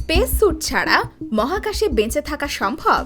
Space sweet ছাড়া মহাকাশে বেঁচে থাকা সম্ভব?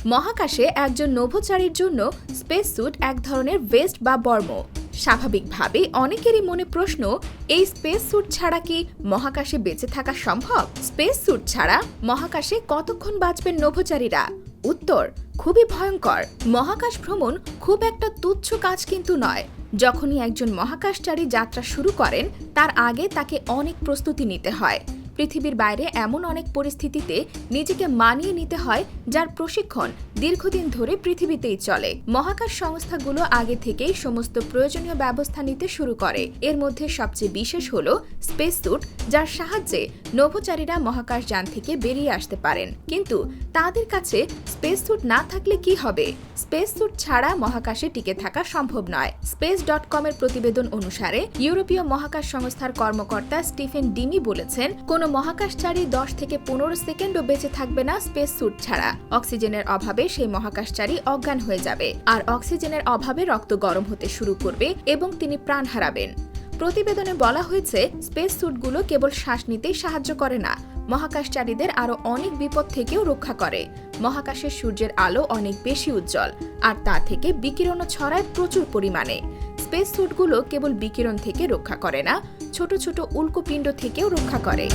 মহাকাশে একজন নভোচারীর জন্য স্পেস স্যুট এক ধরনের ভেস্ট বা বর্ম। স্বাভাবিকভাবে অনেকেরই মনে প্রশ্ন, এই স্পেস স্যুট ছাড়া কি মহাকাশে বেঁচে থাকা সম্ভব? স্পেস স্যুট ছাড়া মহাকাশে কতক্ষণ বাঁচবেন নভোচারীরা? উত্তর, খুবই ভয়ঙ্কর। মহাকাশ ভ্রমণ খুব একটা তুচ্ছ কাজ কিন্তু নয়। যখনই একজন মহাকাশচারী যাত্রা শুরু করেন, তার আগে তাকে অনেক প্রস্তুতি নিতে হয়। পৃথিবীর বাইরে এমন অনেক পরিস্থিতিতে নিজেকে মানিয়ে নিতে হয়, যার প্রশিক্ষণ দীর্ঘদিন ধরে পৃথিবীতেই চলে। মহাকাশ সংস্থাগুলো আগে থেকেই সমস্ত প্রয়োজনীয় ব্যবস্থা নিতে শুরু করে। এর মধ্যে সবচেয়ে বিশেষ হলো স্পেস স্যুট, যার সাহায্যে নভোচারীরা মহাকাশযান থেকে বেরিয়ে আসতে পারেন। কিন্তু তাদের কাছে স্পেস স্যুট না থাকলে কি হবে? স্পেস স্যুট ছাড়া মহাকাশে টিকে থাকা সম্ভব নয়। space.com এর প্রতিবেদন অনুসারে ইউরোপীয় মহাকাশ সংস্থার কর্মকর্তা স্টিফেন ডিমি বলেছেন, কোনো মহাকাশচারী 10 থেকে 15 সেকেন্ডও বেঁচে থাকবে না স্পেস স্যুট ছাড়া। অক্সিজেনের অভাবে সেই মহাকাশচারী অজ্ঞান হয়ে যাবে, আর অক্সিজেনের অভাবে রক্ত গরম হতে শুরু করবে এবং তিনি প্রাণ হারাবেন। প্রতিবেদনে বলা হয়েছে, স্পেস স্যুটগুলো কেবল শ্বাস নিতেই সাহায্য করে না, মহাকাশচারীদের আরও অনেক বিপদ থেকেও রক্ষা করে। মহাকাশের সূর্যের আলো অনেক বেশি উজ্জ্বল, আর তা থেকে বিকিরণও ছড়ায় প্রচুর পরিমাণে। স্পেস স্যুটগুলো কেবল বিকিরণ থেকে রক্ষা করে না, ছোট ছোট উল্কাপিণ্ড থেকেও রক্ষা করে।